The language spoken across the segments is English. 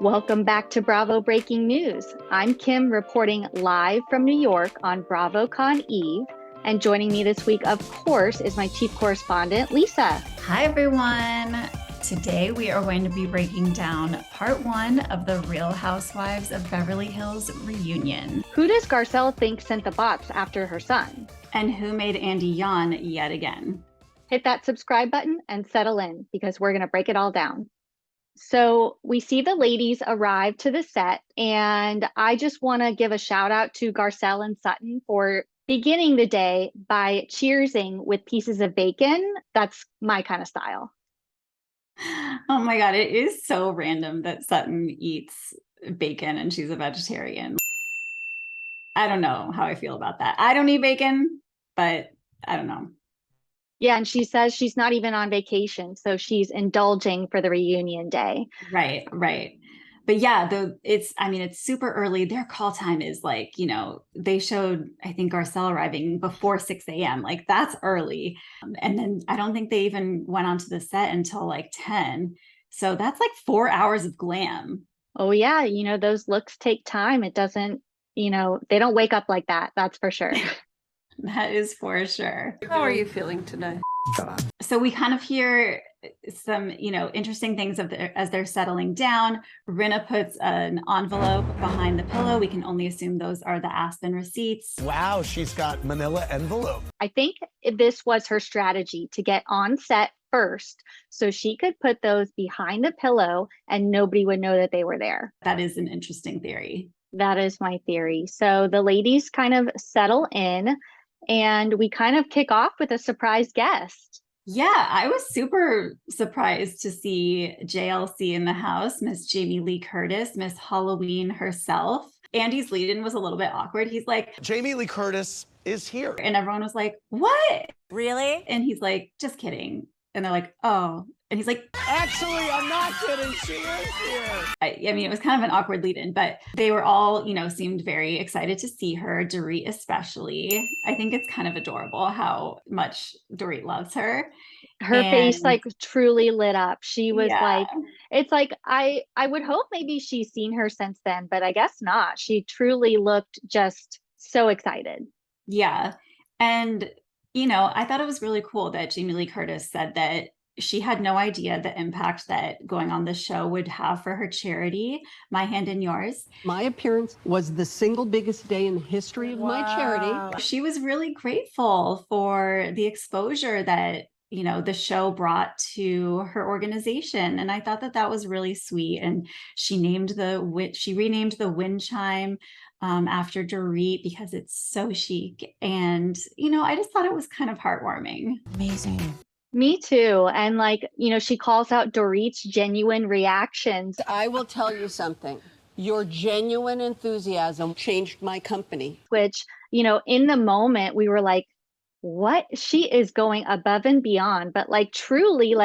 Welcome back to Bravo Breaking News. I'm Kim reporting live from New York on BravoCon Eve. And joining me this week, of course, is my chief correspondent, Lisa. Hi, everyone. Today we are going to be breaking down part one of the Real Housewives of Beverly Hills reunion. Who does Garcelle think sent the bots after her son? And who made Andy yawn yet again? Hit that subscribe button and settle in because we're going to break it all down. So we see the ladies arrive to the set, and I just want to give a shout out to Garcelle and Sutton for beginning the day by cheersing with pieces of bacon. That's my kind of style. Oh my God, it is so random that Sutton eats bacon and she's a vegetarian. I don't know how I feel about that. I don't eat bacon, but I don't know. Yeah, and she says she's not even on vacation, so she's indulging for the reunion day. Right. But yeah, it's super early. Their call time is like, they showed, I think, Garcelle arriving before 6 a.m. Like, that's early. And then I don't think they even went onto the set until like 10. So that's like 4 hours of glam. Oh yeah, those looks take time. It doesn't, they don't wake up like that. That's for sure. That is for sure. How are you feeling today? So we kind of hear some, interesting things as they're settling down. Rinna puts an envelope behind the pillow. We can only assume those are the Aspen receipts. Wow, she's got manila envelope. I think this was her strategy to get on set first so she could put those behind the pillow and nobody would know that they were there. That is an interesting theory. That is my theory. So the ladies kind of settle in and we kind of kick off with a surprise guest. Yeah, I was super surprised to see JLC in the house, Miss Jamie Lee Curtis, Miss Halloween herself. Andy's lead-in was a little bit awkward. He's like, Jamie Lee Curtis is here. And everyone was like, what? Really? And he's like, just kidding. And they're like, oh. And he's like, actually, I'm not kidding. She is here. I mean, it was kind of an awkward lead-in, but they were all, seemed very excited to see her, Dorit especially. I think it's kind of adorable how much Dorit loves her. Her face like truly lit up. She was like, it's like, I would hope maybe she's seen her since then, but I guess not. She truly looked just so excited. Yeah. And, I thought it was really cool that Jamie Lee Curtis said that she had no idea the impact that going on the show would have for her charity, My Hand in Yours. My appearance was the single biggest day in the history of my charity. She was really grateful for the exposure that, the show brought to her organization. And I thought that was really sweet. And she renamed the wind chime after Dorit because it's so chic. And, I just thought it was kind of heartwarming. Amazing. Me too. And she calls out Dorit's genuine reactions. I will tell you something. Your genuine enthusiasm changed my company. Which, in the moment we were like, what? She is going above and beyond. But truly,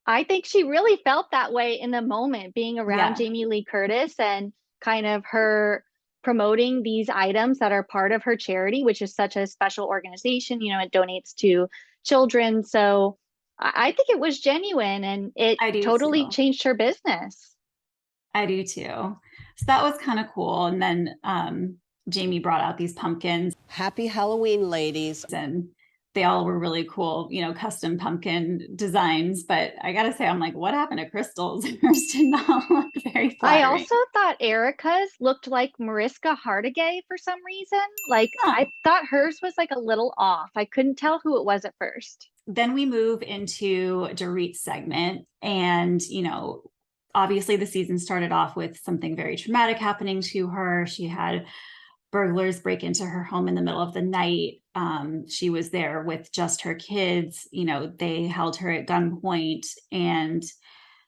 I think she really felt that way in the moment being around Jamie Lee Curtis and kind of her promoting these items that are part of her charity, which is such a special organization. It donates to children. So I think it was genuine and it totally changed her business. I do too. So that was kind of cool. And then Jamie brought out these pumpkins. Happy Halloween, ladies. And they all were really cool, custom pumpkin designs. But I got to say, I'm like, what happened to Crystal's? Hers did not look very flattering. I also thought Erica's looked like Mariska Hargitay for some reason. I thought hers was a little off. I couldn't tell who it was at first. Then we move into Dorit's segment. And, obviously the season started off with something very traumatic happening to her. She had burglars break into her home in the middle of the night. She was there with just her kids. They held her at gunpoint and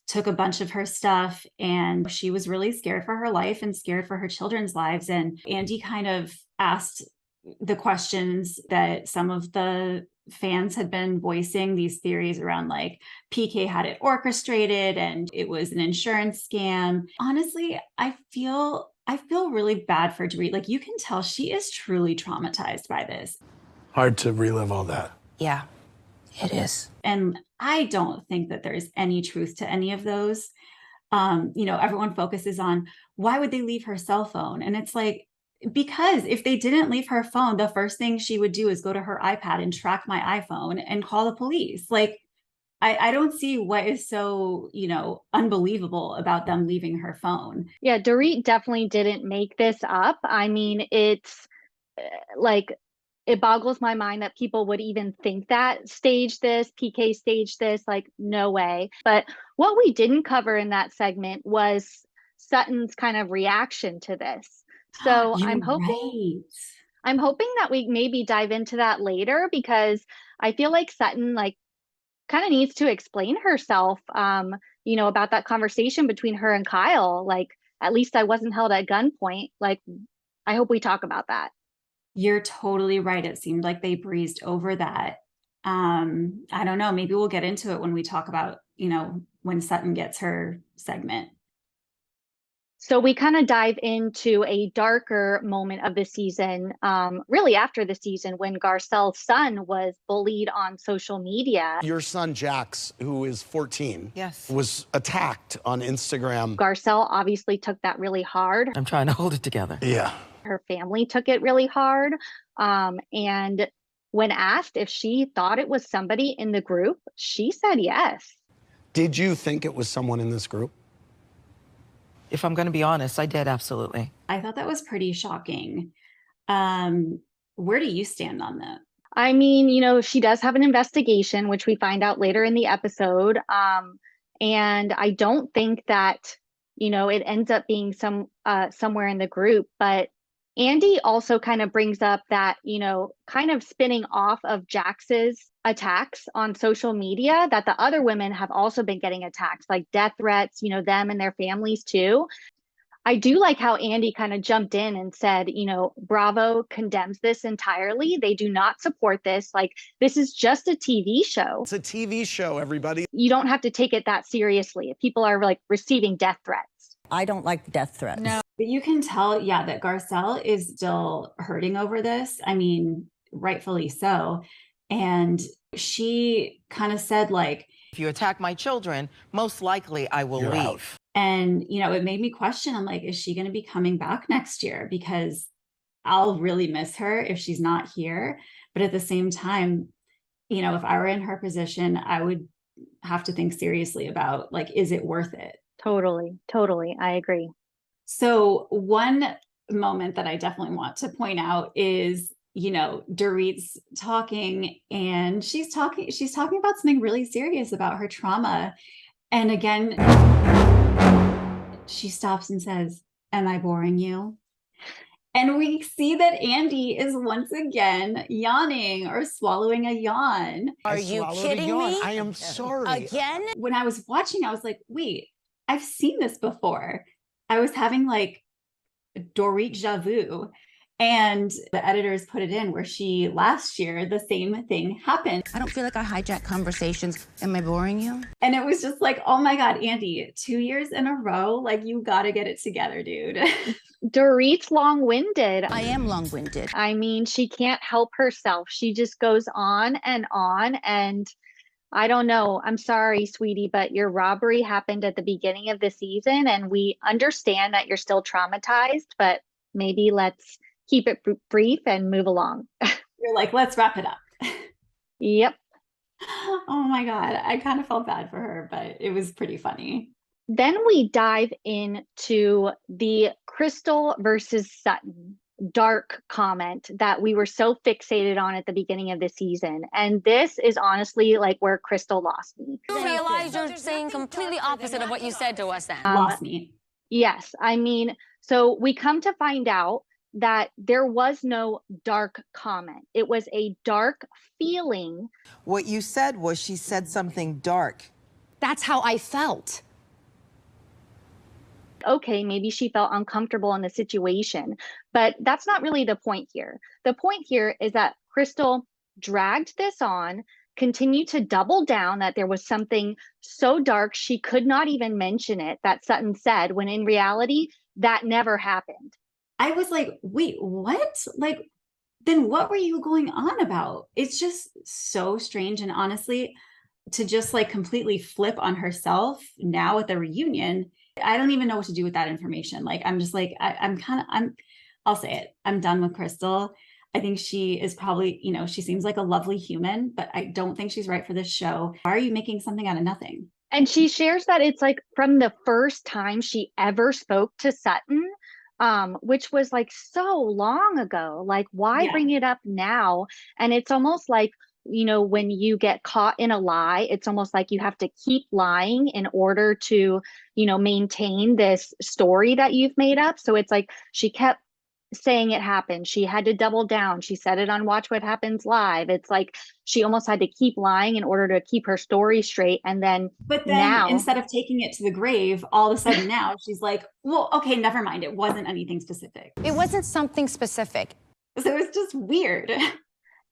took a bunch of her stuff. And she was really scared for her life and scared for her children's lives. And Andy kind of asked the questions that some of the fans had been voicing, these theories around PK had it orchestrated and it was an insurance scam. Honestly, I feel really bad for Dorit. You can tell she is truly traumatized by this. Hard to relive all that. Yeah, it is. And I don't think that there's any truth to any of those. everyone focuses on why would they leave her cell phone? And it's like, because if they didn't leave her phone, the first thing she would do is go to her iPad and track my iPhone and call the police. Like, I don't see what is so, unbelievable about them leaving her phone. Yeah, Dorit definitely didn't make this up. I mean, it's like, it boggles my mind that people would even think that, PK staged this, like, no way. But what we didn't cover in that segment was Sutton's kind of reaction to this. So You're I'm hoping that we maybe dive into that later, because I feel like Sutton, like, kind of needs to explain herself, about that conversation between her and Kyle. Like, at least I wasn't held at gunpoint. Like, I hope we talk about that. You're totally right. It seemed like they breezed over that. I don't know. Maybe we'll get into it when we talk about, when Sutton gets her segment. So we kind of dive into a darker moment of the season, really after the season, when Garcelle's son was bullied on social media. Your son, Jax, who is 14, Yes. was attacked on Instagram. Garcelle obviously took that really hard. I'm trying to hold it together. Yeah. Her family took it really hard. And when asked if she thought it was somebody in the group, she said yes. Did you think it was someone in this group? If I'm going to be honest, I did, absolutely. I thought that was pretty shocking. Where do you stand on that? I mean, she does have an investigation, which we find out later in the episode. And I don't think that, it ends up being somewhere in the group. But Andy also kind of brings up that, kind of spinning off of Jax's attacks on social media, that the other women have also been getting attacks, like death threats, them and their families too. I do like how Andy kind of jumped in and said, Bravo condemns this entirely. They do not support this. Like, this is just a TV show. It's a TV show, everybody. You don't have to take it that seriously if people are like receiving death threats. I don't like death threats. No, but you can tell, that Garcelle is still hurting over this. I mean, rightfully so. And she kind of said, like, If you attack my children, most likely I will You're leave. out. and, it made me question, I'm like, is she going to be coming back next year? Because I'll really miss her if she's not here. But at the same time, if I were in her position, I would have to think seriously about, like, is it worth it? Totally. I agree. So one moment that I definitely want to point out is, Dorit's talking, and she's talking about something really serious about her trauma. And again, she stops and says, "Am I boring you?" And we see that Andy is once again yawning or swallowing a yawn. Are you kidding me? I am sorry. Again? When I was watching, I was like, wait, I've seen this before. I was having like Dorit déjà vu. And the editors put it in where last year, the same thing happened. I don't feel like I hijack conversations. Am I boring you? And it was just like, oh my God, Andy, 2 years in a row, like, you got to get it together, dude. Dorit's long-winded. I am long-winded. I mean, she can't help herself. She just goes on. And I don't know. I'm sorry, sweetie, but your robbery happened at the beginning of the season, and we understand that you're still traumatized, but maybe let's keep it brief and move along. You're like, let's wrap it up. Yep. Oh my God. I kind of felt bad for her, but it was pretty funny. Then we dive into the Crystal versus Sutton dark comment that we were so fixated on at the beginning of the season. And this is honestly like where Crystal lost me. You realize you're saying completely opposite of what you said to us then. Lost me. Yes. I mean, so we come to find out that there was no dark comment. It was a dark feeling. What you said was she said something dark. That's how I felt. Okay, maybe she felt uncomfortable in the situation, but that's not really the point here. The point here is that Crystal dragged this on, continued to double down that there was something so dark she could not even mention it, that Sutton said, when in reality, that never happened. I was like, wait, what? Like, then what were you going on about? It's just so strange. And honestly, to just like completely flip on herself now at the reunion, I don't even know what to do with that information. Like, I'm just like, I'll say it. I'm done with Crystal. I think she is probably, she seems like a lovely human, but I don't think she's right for this show. Why are you making something out of nothing? And she shares that it's like from the first time she ever spoke to Sutton, which was like so long ago. Like, why bring it up now? And it's almost like, when you get caught in a lie, it's almost like you have to keep lying in order to, maintain this story that you've made up. So it's like she kept saying it happened. She had to double down. She said it on Watch What Happens Live. It's like she almost had to keep lying in order to keep her story straight. And then, but then now, instead of taking it to the grave, all of a sudden now she's like, well, okay, never mind. It wasn't anything specific. It wasn't something specific. So it's just weird.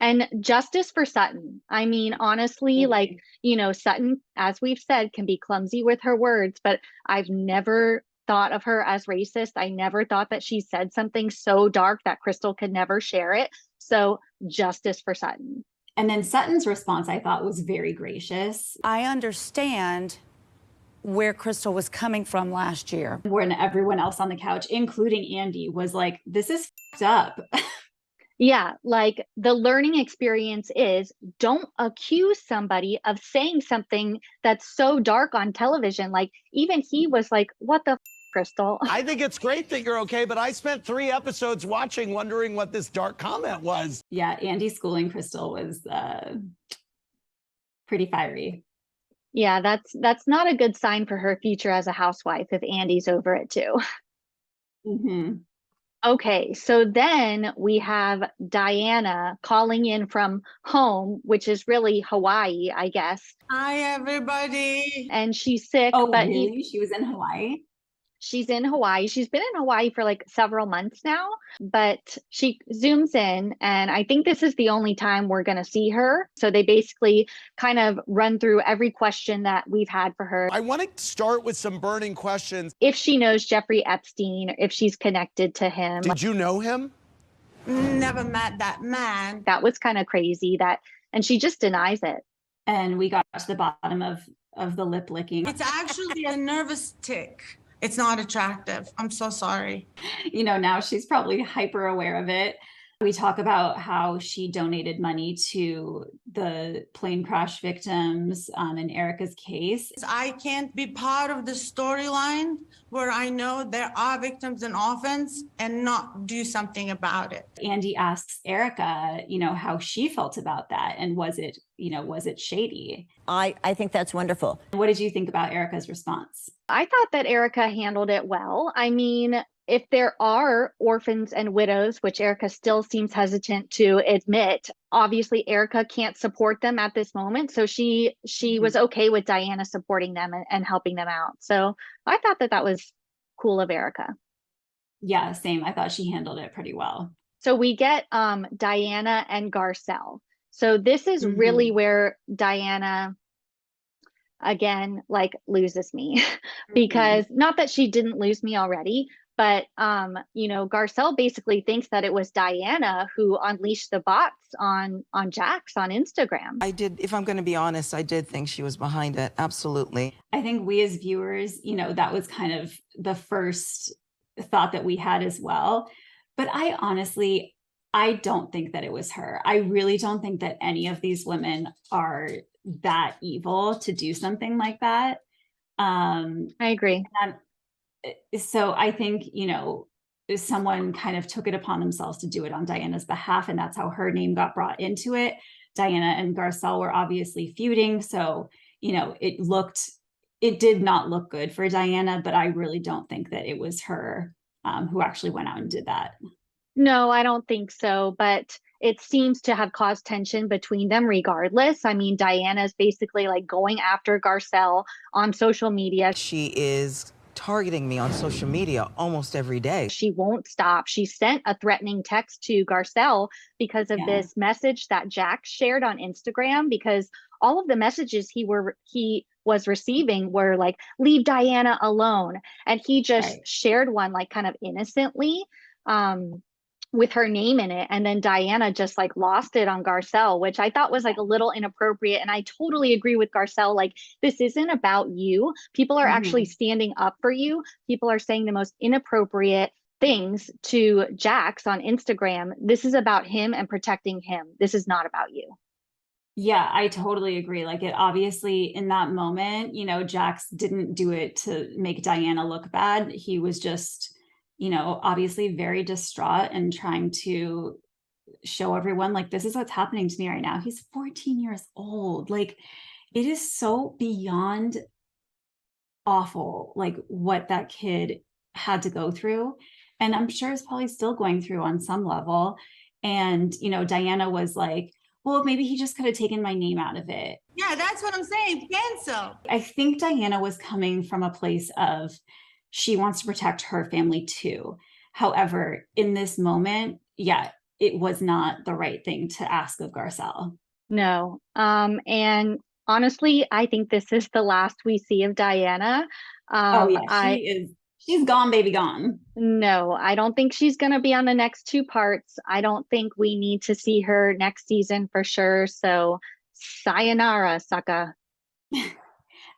And justice for Sutton. I mean, honestly, like, Sutton, as we've said, can be clumsy with her words, but I've never thought of her as racist. I never thought that she said something so dark that Crystal could never share it. So justice for Sutton. And then Sutton's response, I thought, was very gracious. I understand where Crystal was coming from last year. When everyone else on the couch, including Andy, was like, this is f***ed up. Yeah, like the learning experience is don't accuse somebody of saying something that's so dark on television. Like even he was like, what the f, Crystal? I think it's great that you're okay, but I spent 3 episodes watching wondering what this dark comment was. Yeah, Andy schooling Crystal was pretty fiery. Yeah, that's not a good sign for her future as a housewife if Andy's over it too. Mm-hmm. Okay, so then we have Diana calling in from home, which is really Hawaii, I guess. Hi, everybody. And she's sick. Oh, but really? She was in Hawaii? She's in Hawaii. She's been in Hawaii for like several months now, but she zooms in, and I think this is the only time we're going to see her. So they basically kind of run through every question that we've had for her. I want to start with some burning questions. If she knows Jeffrey Epstein, or if she's connected to him. Did you know him? Never met that man. That was kind of crazy and she just denies it. And we got to the bottom of the lip licking. It's actually a nervous tick. It's not attractive. I'm so sorry. Now she's probably hyper aware of it. We talk about how she donated money to the plane crash victims in Erica's case. I can't be part of the storyline where I know there are victims and orphans and not do something about it. Andy asks Erica, how she felt about that. And was it shady? I think that's wonderful. What did you think about Erica's response? I thought that Erica handled it well. I mean, if there are orphans and widows, which Erica still seems hesitant to admit, obviously Erica can't support them at this moment. So she was okay with Diana supporting them and helping them out. So I thought that was cool of Erica. Yeah, same. I thought she handled it pretty well. So we get Diana and Garcelle. So this is really where Diana, again, like loses me because not that she didn't lose me already, but Garcelle basically thinks that it was Diana who unleashed the bots on Jaxs on Instagram. I did, if I'm going to be honest, I did think she was behind it. Absolutely. I think we as viewers, that was kind of the first thought that we had as well. But I don't think that it was her. I really don't think that any of these women are that evil to do something like that. I agree. So I think, someone kind of took it upon themselves to do it on Diana's behalf, and that's how her name got brought into it. Diana and Garcelle were obviously feuding. So, it did not look good for Diana, but I really don't think that it was her who actually went out and did that. No, I don't think so, but it seems to have caused tension between them regardless. I mean, Diana's basically like going after Garcelle on social media. She is targeting me on social media almost every day. She won't stop. She sent a threatening text to Garcelle because of this message that Jax shared on Instagram, because all of the messages he was receiving were like, leave Diana alone. And he just shared one like kind of innocently. with her name in it. And then Diana just like lost it on Garcelle, which I thought was like a little inappropriate. And I totally agree with Garcelle. Like, this isn't about you. People are actually standing up for you. People are saying the most inappropriate things to Jax on Instagram. This is about him and protecting him. This is not about you. Yeah, I totally agree. Like, it obviously in that moment, you know, Jax didn't do it to make Diana look bad. He was just, you know, obviously very distraught and trying to show everyone like, this is what's happening to me right now. He's 14 years old. Like, it is so beyond awful, like what that kid had to go through. And I'm sure is probably still going through on some level. And, you know, Diana was like, well, maybe he just could have taken my name out of it. Yeah, that's what I'm saying. Cancel. I think Diana was coming from a place of she wants to protect her family too. However, in this moment, yeah, it was not the right thing to ask of Garcelle. No. And honestly, I think this is the last we see of Diana. Oh yeah, she's gone, baby, gone. No, I don't think she's going to be on the next 2 parts. I don't think we need to see her next season for sure. So sayonara, sucker.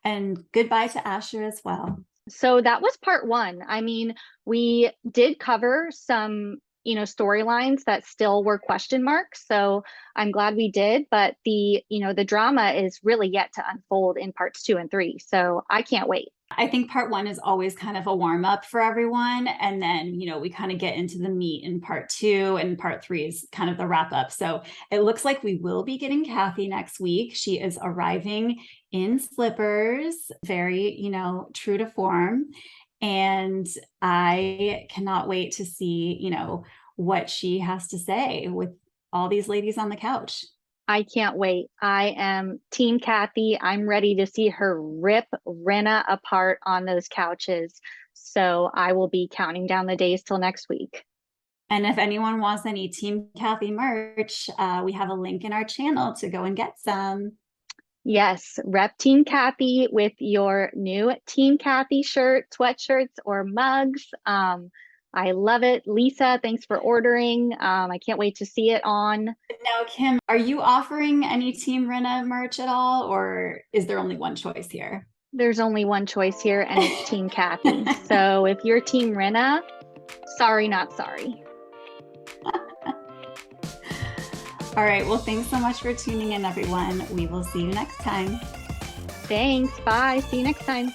And goodbye to Asher as well. So that was part 1. I mean, we did cover some, you know, storylines that still were question marks. So I'm glad we did, but the, you know, the drama is really yet to unfold in parts 2 and 3. So I can't wait. I think part 1 is always kind of a warm up for everyone. And then, you know, we kind of get into the meat in part 2, and part 3 is kind of the wrap up. So it looks like we will be getting Kathy next week. She is arriving in slippers, very, you know, true to form. And I cannot wait to see, you know, what she has to say with all these ladies on the couch. I can't wait. I am Team Kathy. I'm ready to see her rip Rinna apart on those couches. So I will be counting down the days till next week. And if anyone wants any Team Kathy merch, we have a link in our channel to go and get some. Yes, rep Team Kathy with your new Team Kathy shirt, sweatshirts, or mugs. I love it. Lisa, thanks for ordering. I can't wait to see it on. Now, Kim, are you offering any Team Rinna merch at all, or is there only one choice here? There's only one choice here, and it's Team Kathy. So if you're Team Rinna, sorry, not sorry. All right. Well, thanks so much for tuning in, everyone. We will see you next time. Thanks. Bye. See you next time.